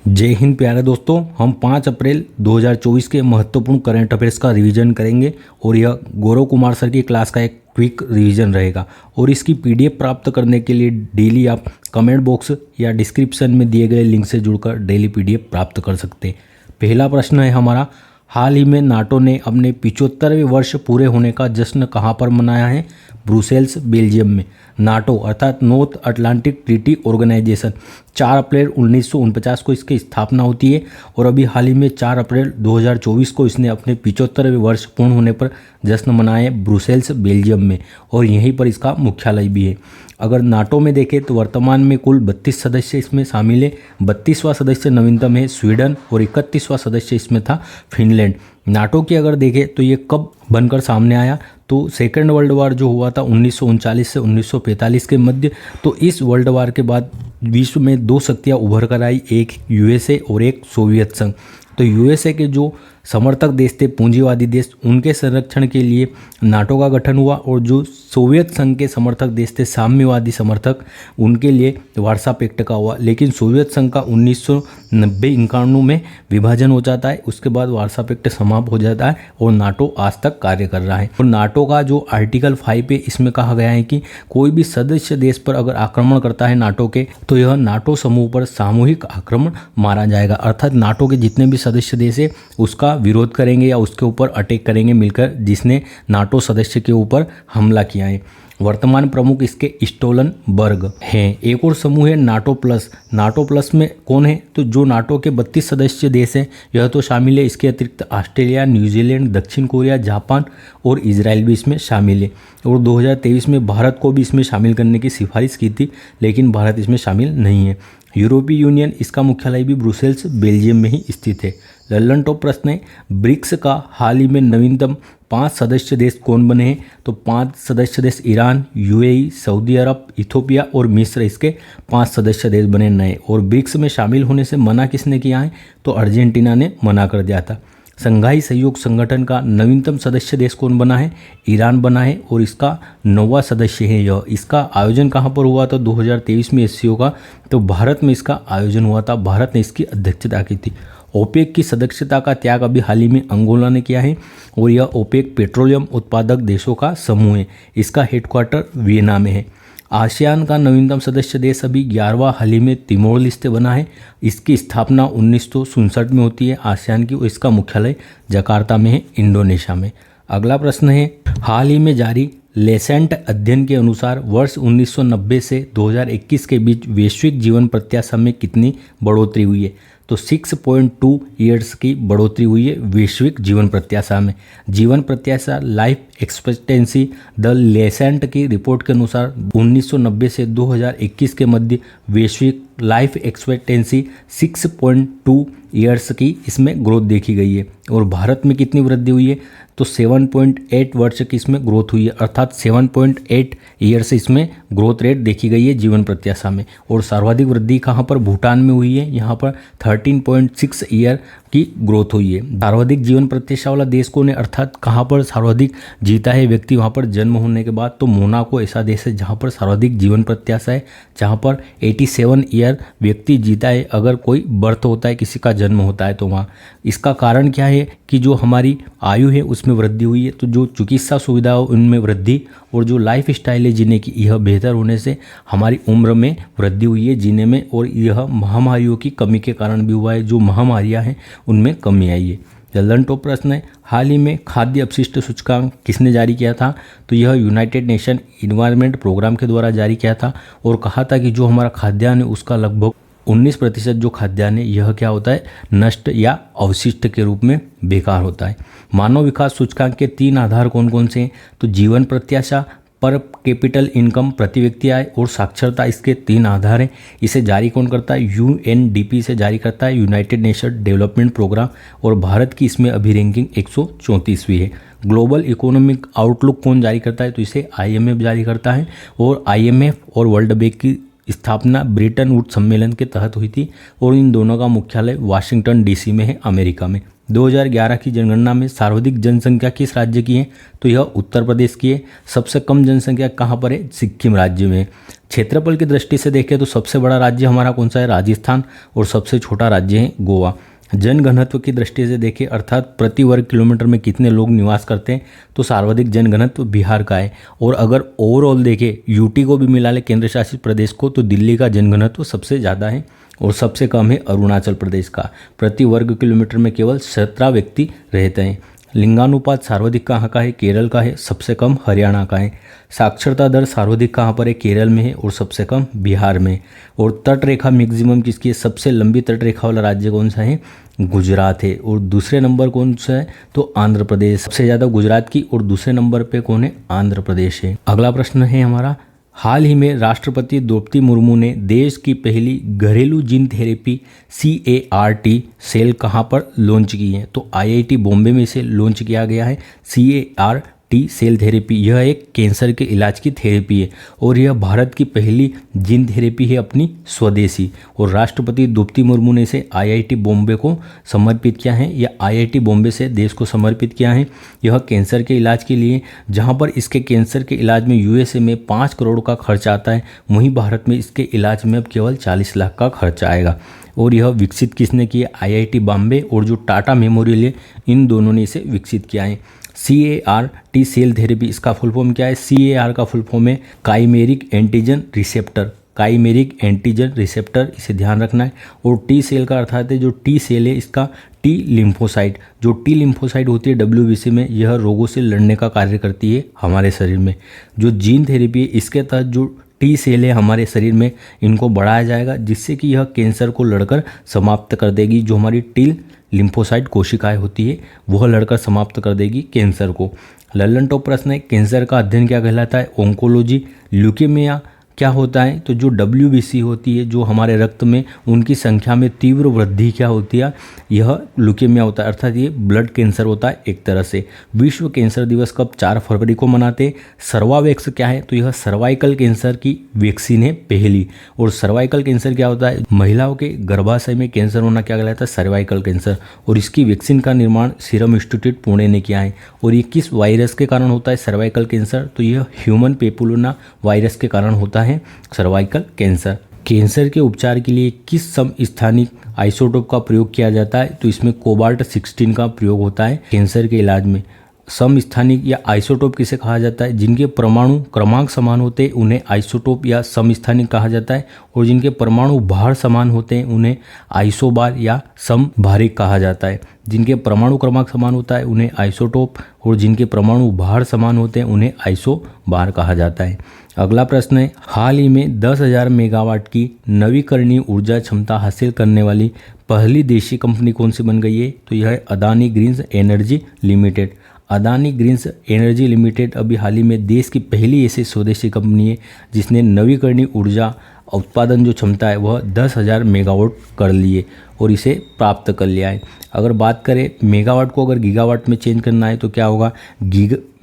जय हिंद प्यारे दोस्तों। हम 5 अप्रैल 2024 के महत्वपूर्ण करंट अफेयर्स का रिवीजन करेंगे और यह गौरव कुमार सर की क्लास का एक क्विक रिवीजन रहेगा। और इसकी पीडीएफ प्राप्त करने के लिए डेली आप कमेंट बॉक्स या डिस्क्रिप्शन में दिए गए लिंक से जुड़कर डेली पीडीएफ प्राप्त कर सकते हैं। पहला प्रश्न है हमारा, हाल ही में नाटो ने अपने 75वें वर्ष पूरे होने का जश्न कहाँ पर मनाया है? ब्रुसेल्स, बेल्जियम में। नाटो अर्थात नॉर्थ अटलांटिक ट्रीटी ऑर्गेनाइजेशन 4 अप्रैल 1949 को इसकी स्थापना होती है और अभी हाल ही में 4 अप्रैल 2024 को इसने अपने 75वें वर्ष पूर्ण होने पर जश्न मनाया है ब्रुसेल्स, बेल्जियम में, और यहीं पर इसका मुख्यालय भी है। अगर नाटो में देखें तो वर्तमान में कुल 32 सदस्य इसमें शामिल है। 32वां सदस्य नवीनतम है स्वीडन और 31वां सदस्य इसमें था फिनलैंड। नाटो की अगर देखें तो ये कब बनकर सामने आया, तो सेकेंड वर्ल्ड वार जो हुआ था 1939 से 1945 के मध्य, तो इस वर्ल्ड वार के बाद विश्व में 2 शक्तियाँ उभर कर आई, एक यूएसए और एक सोवियत संघ। तो यूएसए के जो समर्थक देश थे, पूंजीवादी देश, उनके संरक्षण के लिए नाटो का गठन हुआ और जो सोवियत संघ के समर्थक देश थे, साम्यवादी समर्थक, उनके लिए वार्सा पैक्ट का हुआ। लेकिन सोवियत संघ का 1990-91 में विभाजन हो जाता है, उसके बाद वार्सा पैक्ट समाप्त हो जाता है और नाटो आज तक कार्य कर रहा है। और नाटो का जो आर्टिकल 5 है, इसमें कहा गया है कि कोई भी सदस्य देश पर अगर आक्रमण करता है नाटो के, तो यह नाटो समूह पर सामूहिक आक्रमण माना जाएगा। अर्थात नाटो के जितने भी सदस्य देश है उसका विरोध करेंगे या उसके ऊपर अटैक करेंगे मिलकर, जिसने नाटो सदस्य के ऊपर हमला किया है। वर्तमान प्रमुख इसके स्टोलनबर्ग हैं। एक और समूह है नाटो प्लस। नाटो प्लस में कौन है? तो जो नाटो के 32 सदस्य देश हैं यह तो शामिल है। इसके अतिरिक्त ऑस्ट्रेलिया, न्यूजीलैंड, दक्षिण कोरिया, जापान और इजराइल भी इसमें शामिल है। और 2023 में भारत को भी इसमें शामिल करने की सिफारिश की थी, लेकिन भारत इसमें शामिल नहीं है। यूरोपीय यूनियन, इसका मुख्यालय भी ब्रुसेल्स, बेल्जियम में ही स्थित है। लल्लन टॉप प्रश्न है, ब्रिक्स का हाल ही में नवीनतम 5 सदस्य देश कौन बने हैं? तो 5 सदस्य देश ईरान, यूएई, सऊदी अरब, इथोपिया और मिस्र, इसके 5 सदस्य देश बने नए। और ब्रिक्स में शामिल होने से मना किसने किया है? तो अर्जेंटीना ने मना कर दिया था। संघाई सहयोग संगठन का नवीनतम सदस्य देश कौन बना है? ईरान बना है और इसका 9वां सदस्य है यह। इसका आयोजन कहाँ पर हुआ था? 2023 में एससीओ का, तो भारत में इसका आयोजन हुआ था। भारत ने इसकी अध्यक्षता की थी। ओपेक की सदस्यता का त्याग अभी हाल ही में अंगोला ने किया है और यह ओपेक पेट्रोलियम उत्पादक देशों का समूह है। इसका हेडक्वार्टर वियना में है। आसियान का नवीनतम सदस्य देश अभी 11वां हाल ही में तिमोर लेस्ते बना है। इसकी स्थापना 1967 में होती है आसियान की, और इसका मुख्यालय जकार्ता में है, इंडोनेशिया में। अगला प्रश्न है, हाल ही में जारी लेसेंट अध्ययन के अनुसार वर्ष 1990 से 2021 के बीच वैश्विक जीवन प्रत्याशा में कितनी बढ़ोतरी हुई है? तो 6.2 ईयर्स की बढ़ोतरी हुई है वैश्विक जीवन प्रत्याशा में। जीवन प्रत्याशा लाइफ एक्सपेक्टेंसी द लेसेंट की रिपोर्ट के अनुसार 1990 से 2021 के मध्य वैश्विक लाइफ एक्सपेक्टेंसी 6.2 ईयर्स की इसमें ग्रोथ देखी गई है। और भारत में कितनी वृद्धि हुई है? तो 7.8 वर्ष की इसमें ग्रोथ हुई है, अर्थात 7.8 ईयर्स इसमें ग्रोथ रेट देखी गई है जीवन प्रत्याशा में। और सर्वाधिक वृद्धि कहाँ पर? भूटान में हुई है, यहाँ पर 13.6 ईयर की ग्रोथ हुई है। सर्वाधिक जीवन प्रत्याशा वाला देश कौन है, अर्थात कहाँ पर सर्वाधिक जीता है व्यक्ति वहाँ पर जन्म होने के बाद? तो मोनाको ऐसा देश है जहाँ पर सर्वाधिक जीवन प्रत्याशा है, जहाँ पर 87 ईयर व्यक्ति जीता है अगर कोई बर्थ होता है, किसी का जन्म होता है तो वहाँ। इसका कारण क्या है कि जो हमारी आयु है उसमें वृद्धि हुई है, तो जो चिकित्सा सुविधा हो उनमें वृद्धि, और जो लाइफ स्टाइल है जीने की यह बेहतर होने से हमारी उम्र में वृद्धि हुई है जीने में। और यह महामारियों की कमी के कारण भी हुआ है, जो महामारियां हैं उनमें कमी आई है। लल्लन टॉप प्रश्न है, हाल ही में खाद्य अपशिष्ट सूचकांक किसने जारी किया था? तो यह यूनाइटेड नेशन इन्वायरमेंट प्रोग्राम के द्वारा जारी किया था और कहा था कि जो हमारा खाद्यान्न है उसका लगभग 19% जो खाद्यान्न है यह क्या होता है? नष्ट या अवशिष्ट के रूप में बेकार होता है। मानव विकास सूचकांक के 3 आधार कौन कौन से हैं? तो जीवन प्रत्याशा, पर कैपिटल इनकम, प्रति व्यक्ति आय और साक्षरता, इसके 3 आधार हैं। इसे जारी कौन करता है? यूएनडीपी से जारी करता है, यूनाइटेड नेशन डेवलपमेंट प्रोग्राम। और भारत की इसमें अभी रैंकिंग 134वीं है। ग्लोबल इकोनॉमिक आउटलुक कौन जारी करता है? तो इसे आईएमएफ जारी करता है। और आईएमएफ और वर्ल्ड बैंक की स्थापना ब्रिटन वुड्स सम्मेलन के तहत हुई थी और इन दोनों का मुख्यालय वाशिंगटन डीसी में है, अमेरिका में। 2011 की जनगणना में सर्वाधिक जनसंख्या किस राज्य की है? तो यह उत्तर प्रदेश की है। सबसे कम जनसंख्या कहाँ पर है? सिक्किम राज्य में। क्षेत्रफल की दृष्टि से देखें तो सबसे बड़ा राज्य हमारा कौन सा है? राजस्थान। और सबसे छोटा राज्य है गोवा। जनघनत्व की दृष्टि से देखें अर्थात प्रति वर्ग किलोमीटर में कितने लोग निवास करते हैं, तो सर्वाधिक जनघनत्व बिहार का है। और अगर ओवरऑल देखें यूटी को भी मिला ले केंद्र शासित प्रदेश को, तो दिल्ली का जनघनत्व सबसे ज़्यादा है और सबसे कम है अरुणाचल प्रदेश का। प्रति वर्ग किलोमीटर में केवल 17 व्यक्ति रहते हैं। लिंगानुपात सर्वाधिक कहाँ का है? केरल का है। सबसे कम हरियाणा का है। साक्षरता दर सर्वाधिक कहाँ पर है? केरल में है और सबसे कम बिहार में। और तट रेखा मैक्सिमम किसकी है? सबसे लंबी तट रेखा वाला राज्य कौन सा है? गुजरात है। और दूसरे नंबर कौन सा है? तो आंध्र प्रदेश। सबसे ज़्यादा गुजरात की और दूसरे नंबर पे कौन है? आंध्र प्रदेश है। अगला प्रश्न है हमारा, हाल ही में राष्ट्रपति द्रौपदी मुर्मू ने देश की पहली घरेलू जीन थेरेपी CAR-T सेल कहाँ पर लॉन्च की है? तो IIT बॉम्बे में इसे लॉन्च किया गया है। CAR-T सेल थेरेपी यह एक कैंसर के इलाज की थेरेपी है और यह भारत की पहली जीन थेरेपी है अपनी स्वदेशी। और राष्ट्रपति द्रौपदी मुर्मू ने इसे IIT बॉम्बे को समर्पित किया है या IIT बॉम्बे से देश को समर्पित किया है। यह कैंसर के इलाज के लिए, जहां पर इसके कैंसर के इलाज में USA में 5 करोड़ का खर्च आता है, वहीं भारत में इसके इलाज में अब केवल 40 लाख का खर्च आएगा। और यह विकसित किसने किया? IIT बॉम्बे और जो टाटा मेमोरियल है, इन दोनों ने इसे विकसित किया है। CAR-T सेल थेरेपी, इसका फुल फॉर्म क्या है? CAR का फुल फॉर्म है chimeric antigen receptor. Chimeric antigen receptor, इसे ध्यान रखना है। और T सेल का अर्थात है जो T सेल है इसका T लिम्फोसाइट। जो T लिम्फोसाइट होती है WBC में, यह रोगों से लड़ने का कार्य करती है हमारे शरीर में। जो जीन थेरेपी है इसके तहत जो T सेल है हमारे शरीर में, इनको बढ़ाया जाएगा जिससे कि यह कैंसर को लड़कर समाप्त कर देगी। जो हमारी T लिम्फोसाइट कोशिकाएं होती है वह लड़कर समाप्त कर देगी कैंसर को। लल्लन टॉप प्रश्न है, कैंसर का अध्ययन क्या कहलाता है? ओंकोलॉजी। ल्यूकेमिया क्या होता है? तो जो WBC होती है, जो हमारे रक्त में उनकी संख्या में तीव्र वृद्धि क्या होती है? यह ल्यूकेमिया होता है, अर्थात ये ब्लड कैंसर होता है एक तरह से। विश्व कैंसर दिवस कब? 4 फरवरी को मनाते हैं। सर्वावैक्स क्या है? तो यह सर्वाइकल कैंसर की वैक्सीन है पहली। और सर्वाइकल कैंसर क्या होता है? महिलाओं के गर्भाशय में कैंसर होना क्या कहलाता है? Cervical cancer. और इसकी वैक्सीन का निर्माण सीरम इंस्टीट्यूट पुणे ने किया है। और ये किस वायरस के कारण होता है सर्वाइकल कैंसर? तो यह ह्यूमन पेपिलोमा वायरस के कारण होता है सर्वाइकल कैंसर। कैंसर के उपचार के लिए किस समस्थानिक आइसोटोप का प्रयोग किया जाता है? तो इसमें कोबाल्ट 16 का प्रयोग होता है कैंसर के इलाज में। समस्थानिक या आइसोटोप किसे कहा जाता है? जिनके परमाणु क्रमांक समान होते हैं उन्हें आइसोटोप या समस्थानिक कहा जाता है। और जिनके परमाणु भार समान होते हैं उन्हें आइसोबार या समभारिक कहा जाता है। जिनके परमाणु क्रमांक समान होता है उन्हें आइसोटोप, और जिनके परमाणु भार समान होते हैं उन्हें आइसोबार कहा जाता है। अगला प्रश्न है, हाल ही में 10,000 मेगावाट की नवीकरणीय ऊर्जा क्षमता हासिल करने वाली पहली देशी कंपनी कौन सी बन गई है? तो यह है Adani greens energy limited. Adani greens energy limited अभी हाल ही में देश की पहली ऐसी स्वदेशी कंपनी है जिसने नवीकरणीय ऊर्जा उत्पादन जो क्षमता है वह 10,000 मेगावाट कर लिए और इसे प्राप्त कर लिया है। अगर बात करें मेगावाट को अगर गीगावाट में चेंज करना है तो क्या होगा?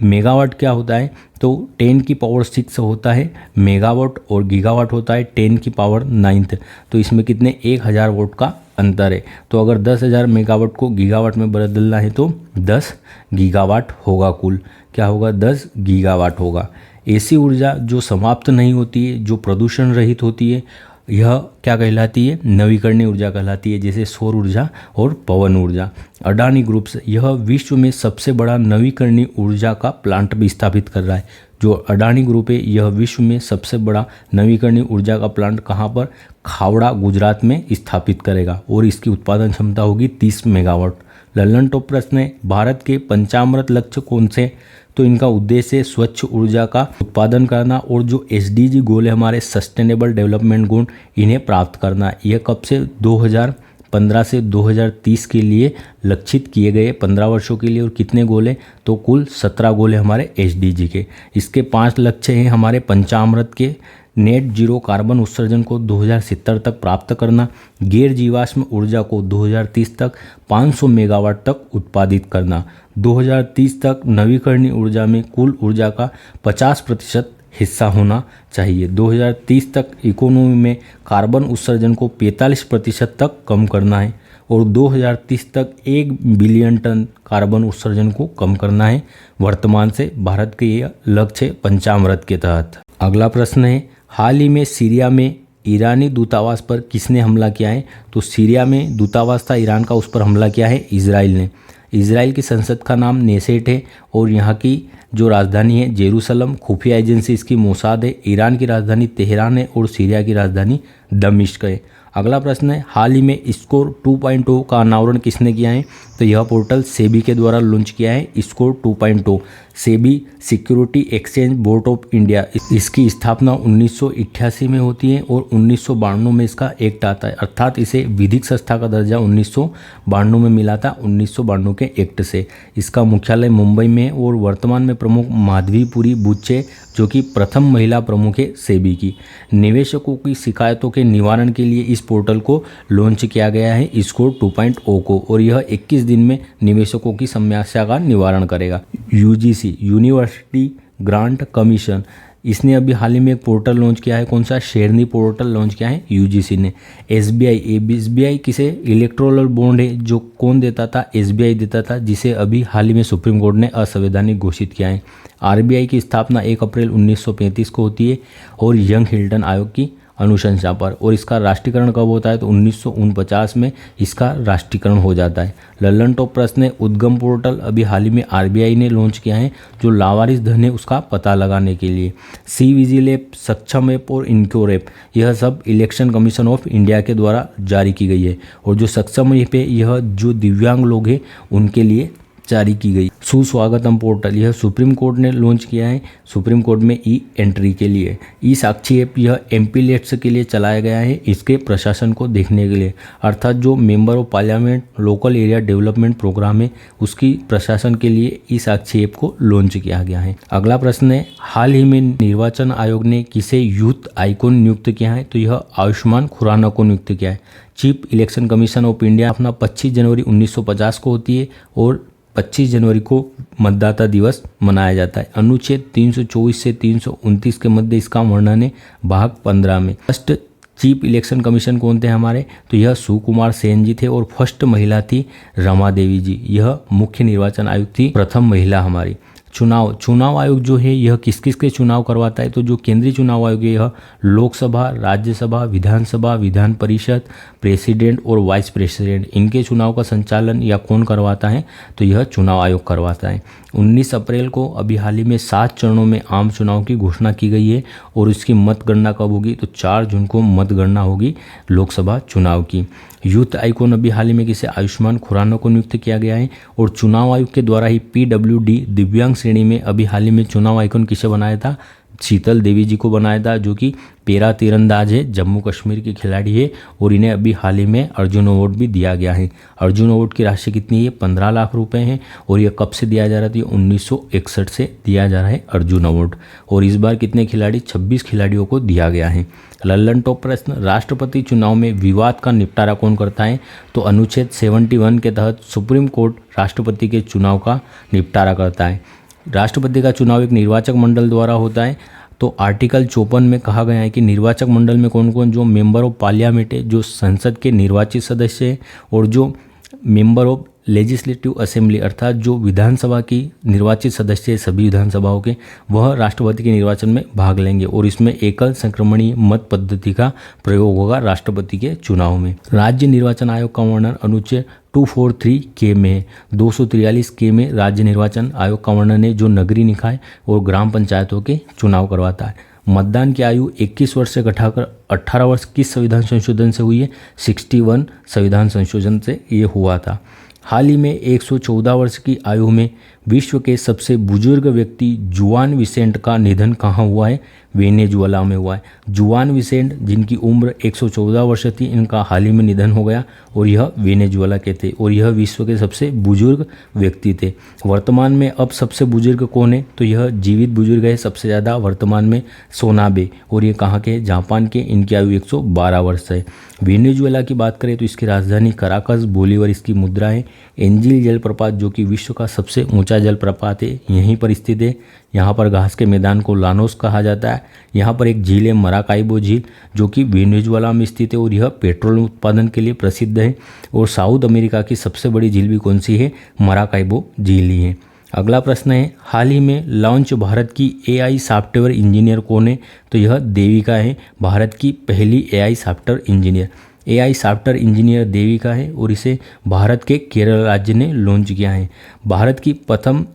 मेगावाट क्या होता है? तो 10 की पावर 6 होता है मेगावाट और गीगावाट होता है 10 की पावर 9। तो इसमें कितने 1000 वोट का अंतर है। तो अगर 10,000 मेगावाट को गीगावाट में बदलना है तो 10 गीगावाट होगा। कुल क्या होगा? 10 गीगावाट होगा। ऐसी ऊर्जा जो समाप्त नहीं होती है, जो प्रदूषण रहित होती है, यह क्या कहलाती है? नवीकरणीय ऊर्जा कहलाती है, जैसे सौर ऊर्जा और पवन ऊर्जा। अडानी ग्रुप्स यह विश्व में सबसे बड़ा नवीकरणीय ऊर्जा का प्लांट भी स्थापित कर रहा है। जो अडानी ग्रुप है यह विश्व में सबसे बड़ा नवीकरणीय ऊर्जा का प्लांट कहाँ पर? खावड़ा गुजरात में स्थापित करेगा और इसकी उत्पादन क्षमता होगी 30 मेगावाट। लल्लन टॉप प्रश्न है, भारत के पंचामृत लक्ष्य कौन से? तो इनका उद्देश्य है स्वच्छ ऊर्जा का उत्पादन करना और जो SDG गोल है हमारे सस्टेनेबल डेवलपमेंट गोल, इन्हें प्राप्त करना। यह कब से? 2015 से 2030 के लिए लक्षित किए गए 15 वर्षों के लिए। और कितने गोल हैं? तो कुल 17 गोल हैं हमारे SDG के। इसके 5 लक्ष्य हैं हमारे पंचामृत के। नेट जीरो कार्बन उत्सर्जन को 2070 तक प्राप्त करना, गैर जीवाश्म ऊर्जा को 2030 तक 500 मेगावाट तक उत्पादित करना, 2030 तक नवीकरणीय ऊर्जा में कुल ऊर्जा का 50% हिस्सा होना चाहिए, 2030 तक इकोनॉमी में कार्बन उत्सर्जन को 45% तक कम करना है और 2030 तक 1 बिलियन टन कार्बन उत्सर्जन को कम करना है। वर्तमान से भारत के ये लक्ष्य है पंचामृत के तहत। अगला प्रश्न है, हाल ही में सीरिया में ईरानी दूतावास पर किसने हमला किया है? तो सीरिया में दूतावास था ईरान का, उस पर हमला किया है इजराइल ने। इजराइल की संसद का नाम नेसेट है और यहाँ की जो राजधानी है जेरूसलम। खुफिया एजेंसी इसकी मोसाद है। ईरान की राजधानी तेहरान है और सीरिया की राजधानी दमिश्क है। अगला प्रश्न है, हाल ही में स्कोर 2.0 का अनावरण किसने किया है? तो यह पोर्टल सेबी के द्वारा लॉन्च किया है score 2.0। SEBI security exchange board of India, इसकी स्थापना 1988 में होती है और 1992 में इसका एक्ट आता है, अर्थात इसे विधिक संस्था का दर्जा 1992 में मिला था 1992 के एक्ट से। इसका मुख्यालय मुंबई में और वर्तमान में प्रमुख माधवीपुरी बुच्चे जो कि प्रथम महिला प्रमुख है सेबी की। निवेशकों की शिकायतों के निवारण के लिए इस पोर्टल को लॉन्च किया गया है स्कोर 2.0 को, और यह 21 दिन में निवेशकों की समस्या का निवारण करेगा। यूजीसी यूनिवर्सिटी ग्रांट कमीशन, इसने अभी हाल ही में एक पोर्टल लॉन्च किया है। कौन सा? शेरनी पोर्टल लॉन्च किया है यूजीसी ने। एसबीआई किसे इलेक्टोरल बॉन्ड है जो कौन देता था? एसबीआई देता था, जिसे अभी हाल ही में सुप्रीम कोर्ट ने असंवैधानिक घोषित किया है। आरबीआई की स्थापना 1 अप्रैल 1935 को होती है और यंग हिल्टन आयोग की अनुशंसा पर, और इसका राष्ट्रीयकरण कब होता है? तो 1949 में इसका राष्ट्रीयकरण हो जाता है। लल्लन टॉप प्रश्न है, उद्गम पोर्टल अभी हाल ही में आरबीआई ने लॉन्च किया है जो लावारिस धन है उसका पता लगाने के लिए। सी विजिल ऐप, सक्षम ऐप और इनक्योर ऐप, यह सब इलेक्शन कमीशन ऑफ इंडिया के द्वारा जारी की गई है, और जो सक्षम ऐप है यह जो दिव्यांग लोग हैं उनके लिए जारी की गई। सुस्वागतम पोर्टल, यह सुप्रीम कोर्ट ने लॉन्च किया है सुप्रीम कोर्ट में ई एंट्री के लिए। ई साक्षी ऐप, यह एमपीलेट्स के लिए चलाया गया है, इसके प्रशासन को देखने के लिए, अर्थात जो member of parliament local area development programme है उसकी प्रशासन के लिए ई साक्षी ऐप को लॉन्च किया गया है। अगला प्रश्न है, हाल ही में निर्वाचन आयोग ने किसे यूथ आइकॉन नियुक्त किया है? तो यह आयुष्मान खुराना को नियुक्त किया है। Chief election commission of India अपना 25 जनवरी 1950 को होती है और 25 जनवरी को मतदाता दिवस मनाया जाता है। अनुच्छेद 324 से 329 के मध्य इसका वर्णन है भाग 15 में। फर्स्ट चीफ इलेक्शन कमीशन कौन थे हमारे? तो यह सुकुमार सेन जी थे, और फर्स्ट महिला थी रमा देवी जी। यह मुख्य निर्वाचन आयुक्त थी, प्रथम महिला हमारी। चुनाव आयोग जो है यह किस किस के चुनाव करवाता है? तो जो केंद्रीय चुनाव आयोग है यह लोकसभा, राज्यसभा, विधानसभा, विधान परिषद, प्रेसिडेंट और वाइस प्रेसिडेंट, इनके चुनाव का संचालन या कौन करवाता है? तो यह चुनाव आयोग करवाता है। 19 अप्रैल को अभी हाल ही में 7 चरणों में आम चुनाव की घोषणा की गई है, और इसकी मतगणना कब होगी? तो 4 जून को मतगणना होगी लोकसभा चुनाव की। यूथ आइकॉन अभी हाल ही में किसे? आयुष्मान खुराना को नियुक्त किया गया है, और चुनाव आयोग के द्वारा ही पीडब्ल्यूडी दिव्यांग श्रेणी में अभी हाल ही में चुनाव आइकॉन किसे बनाया था? शीतल देवी जी को बनाया था, जो कि पैरा तीरंदाज है, जम्मू कश्मीर की खिलाड़ी है, और इन्हें अभी हाल ही में अर्जुन अवार्ड भी दिया गया है। अर्जुन अवार्ड की राशि कितनी है? 15 लाख रुपए हैं, और यह कब से दिया जा रहा था? 1961 से दिया जा रहा है अर्जुन अवार्ड, और इस बार कितने खिलाड़ी? 26 खिलाड़ियों को दिया गया है। लल्लन टॉप प्रश्न, राष्ट्रपति चुनाव में विवाद का निपटारा कौन करता है? तो अनुच्छेद 71 के तहत सुप्रीम कोर्ट राष्ट्रपति के चुनाव का निपटारा करता है। राष्ट्रपति का चुनाव एक निर्वाचक मंडल द्वारा होता है। तो आर्टिकल 54 में कहा गया है कि निर्वाचक मंडल में कौन कौन? जो मेंबर ऑफ पार्लियामेंट है, जो संसद के निर्वाचित सदस्य हैं, और जो मेंबर ऑफ लेजिस्लेटिव असेंबली अर्थात जो विधानसभा की निर्वाचित सदस्य है सभी विधानसभाओं के, वह राष्ट्रपति के निर्वाचन में भाग लेंगे, और इसमें एकल संक्रमणीय मत पद्धति का प्रयोग होगा राष्ट्रपति के चुनाव में। राज्य निर्वाचन आयोग का वर्णन अनुच्छेद 243 के में है। 243 के में राज्य निर्वाचन आयोग का वर्णन है, जो नगरीय निकाय और ग्राम पंचायतों के चुनाव करवाता है। मतदान की आयु 21 वर्ष से घटाकर 18 वर्ष किस संविधान संशोधन से हुई है? 61 संविधान संशोधन से ये हुआ था। हाल ही में 114 वर्ष की आयु में विश्व के सबसे बुजुर्ग व्यक्ति जुआन विसेंट का निधन कहाँ हुआ है? वेनेजुएला में हुआ है। जुआन विसेंट जिनकी उम्र 114 वर्ष थी, इनका हाल ही में निधन हो गया, और यह वेनेजुएला के थे, और यह विश्व के सबसे बुजुर्ग व्यक्ति थे। वर्तमान में अब सबसे बुजुर्ग कौन है? तो यह जीवित बुजुर्ग है सबसे ज़्यादा वर्तमान में सोनाबे, और ये कहाँ के? जापान के। इनकी आयु 112 वर्ष है। वेनेजुएला की बात करें तो इसकी राजधानी कराकस, बोलीवर इसकी मुद्रा है, एंजिल जलप्रपात जो कि विश्व का सबसे ऊंचा जलप्रपात है यहीं पर स्थित है। यहाँ पर घास के मैदान को लानोस कहा जाता है। यहाँ पर एक झील है मराकाइबो झील जो कि वेनेजुएला में स्थित है और यह पेट्रोल उत्पादन के लिए प्रसिद्ध है। और साउथ अमेरिका की सबसे बड़ी झील भी कौन सी है? मराकाइबो झील ही है। अगला प्रश्न है, हाल ही में लॉन्च भारत की AI सॉफ्टवेयर इंजीनियर कौन है? तो यह देविका है, भारत की पहली AI software engineer. AI software engineer Devika है और इसे भारत के केरल राज्य ने लॉन्च किया है। भारत की प्रथम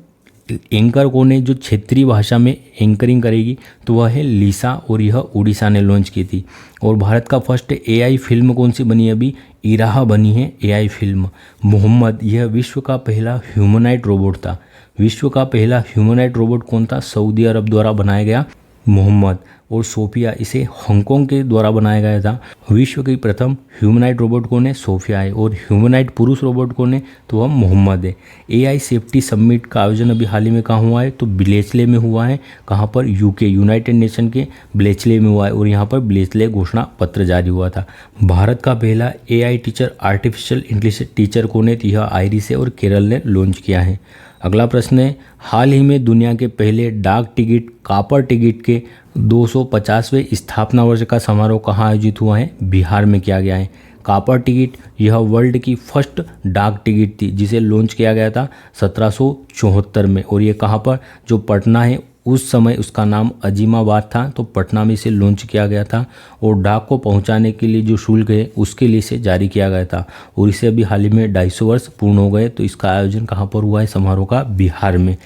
एंकर कौन है जो क्षेत्रीय भाषा में एंकरिंग करेगी? तो वह है लिसा और यह उड़ीसा ने लॉन्च की थी। और भारत का फर्स्ट AI फिल्म कौन सी बनी? अभी इराहा बनी है AI फिल्म। मोहम्मद यह विश्व का पहला ह्यूमनॉइड रोबोट था। विश्व का पहला ह्यूमनॉइड रोबोट कौन था? सऊदी अरब द्वारा बनाया गया मोहम्मद। और सोफिया इसे हांगकांग के द्वारा बनाया गया था। विश्व की प्रथम ह्यूमनॉइड रोबोट कौन है? सोफिया है। और ह्यूमनॉइड पुरुष रोबोट कौन है? तो वह मोहम्मद है। AI सेफ्टी समिट का आयोजन अभी हाल ही में कहाँ हुआ है? तो ब्लेचले में हुआ है। कहाँ पर? UK यूनाइटेड नेशन के ब्लेचले में हुआ है और यहाँ पर ब्लेचले घोषणा पत्र जारी हुआ था। भारत का पहला AI teacher artificial intelligence teacher कौन है? तो यह आयरिस है और केरल ने लॉन्च किया है। अगला प्रश्न है, हाल ही में दुनिया के पहले डाक टिकट कॉपर टिकट के 250वें स्थापना वर्ष का समारोह कहाँ आयोजित हुआ है? बिहार में किया गया है। कॉपर टिकट यह वर्ल्ड की फर्स्ट डाक टिकट थी जिसे लॉन्च किया गया था 1774 में। और ये कहाँ पर? जो पटना है, उस समय उसका नाम अजीमाबाद था तो पटना में इसे लॉन्च किया गया था। और डाक को पहुंचाने के लिए जो शुल्क है उसके लिए इसे जारी किया गया था। और इसे अभी हाल ही में 250 वर्ष पूर्ण हो गए। तो इसका आयोजन कहाँ पर हुआ है समारोह का? बिहार में।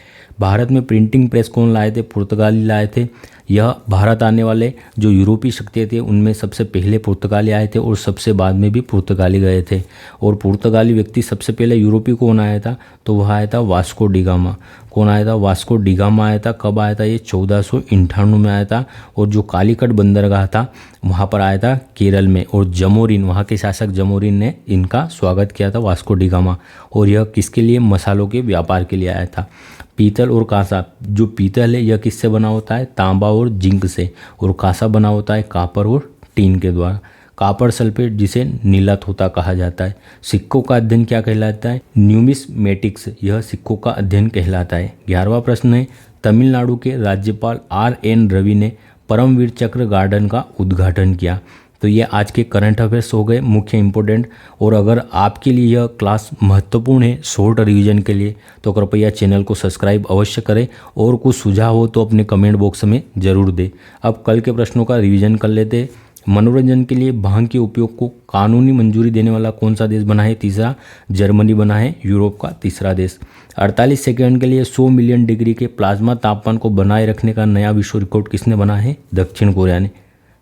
भारत में प्रिंटिंग प्रेस कौन लाए थे? पुर्तगाली लाए थे। यह भारत आने वाले जो यूरोपीय शक्ति थे उनमें सबसे पहले पुर्तगाली आए थे और सबसे बाद में भी पुर्तगाली गए थे। और पुर्तगाली व्यक्ति सबसे पहले यूरोपीय कौन आया था? तो वह आया था वास्को डिगामा। कौन आया था? वास्को डिगामा आया था। कब आया था? ये 1498 में आया था। और जो कालीकट बंदरगाह था वहाँ पर आया था केरल में। और जमोरिन, वहाँ के शासक जमोरिन ने इनका स्वागत किया था वास्को डिगामा। और यह किसके लिए? मसालों के व्यापार के लिए आया था। पीतल और कांसा, जो पीतल है यह किससे बना होता है? तांबा और जिंक से। और कांसा बना होता है कॉपर और टीन के द्वारा। कॉपर सल्फेट जिसे नीला तोता कहा जाता है। सिक्कों का अध्ययन क्या कहलाता है? न्यूमिस्मेटिक्स, यह सिक्कों का अध्ययन कहलाता है। 11वां प्रश्न है, तमिलनाडु के राज्यपाल RN रवि ने परमवीर चक्र गार्डन का उद्घाटन किया। तो ये आज के करंट अफेयर्स हो गए मुख्य इंपॉर्टेंट। और अगर आपके लिए यह क्लास महत्वपूर्ण है शॉर्ट रिवीजन के लिए तो कृपया चैनल को सब्सक्राइब अवश्य करें और कुछ सुझाव हो तो अपने कमेंट बॉक्स में ज़रूर दें। अब कल के प्रश्नों का रिवीजन कर लेते हैं। मनोरंजन के लिए भांग के उपयोग को कानूनी मंजूरी देने वाला कौन सा देश बना है? तीसरा। जर्मनी बना है, यूरोप का तीसरा देश। 48 सेकंड के लिए 100 मिलियन डिग्री के प्लाज्मा तापमान को बनाए रखने का नया विश्व रिकॉर्ड किसने बना है? दक्षिण कोरिया ने।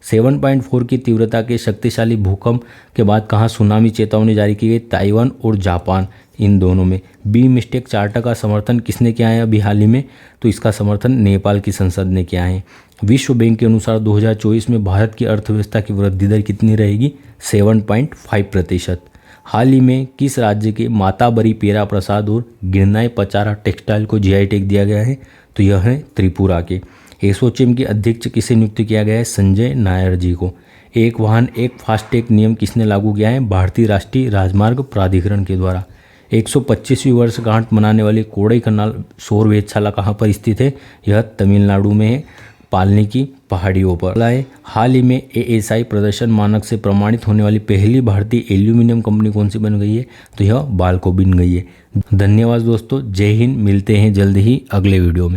7.4 की तीव्रता के शक्तिशाली भूकंप के बाद कहाँ सुनामी चेतावनी जारी की गई? ताइवान और जापान, इन दोनों में। बी मिस्टेक चार्टर का समर्थन किसने किया है अभी हाल ही में? तो इसका समर्थन नेपाल की संसद ने किया है। विश्व बैंक के अनुसार 2024 में भारत की अर्थव्यवस्था की वृद्धि दर कितनी रहेगी? 7.5%। हाल ही में किस राज्य के माताबरी पेरा प्रसाद और गिरनाई पचारा टेक्सटाइल को GI टैग दिया गया है? तो यह है त्रिपुरा के। एसोचैम के अध्यक्ष किसे नियुक्त किया गया है? संजय नायर जी को। एक वाहन एक फास्टैग नियम किसने लागू किया है? भारतीय राष्ट्रीय राजमार्ग प्राधिकरण के द्वारा। 125वीं वर्षगांठ मनाने वाली कोडाईकनाल सौर वेधशाला कहाँ पर स्थित है? यह तमिलनाडु में है, पालनी की पहाड़ियों पर। हाल ही में ASI प्रदर्शन मानक से प्रमाणित होने वाली पहली भारतीय एल्यूमिनियम कंपनी कौन सी बन गई है? तो यह बाल्को बन गई है। धन्यवाद दोस्तों, जय हिंद। मिलते हैं जल्द ही अगले वीडियो में।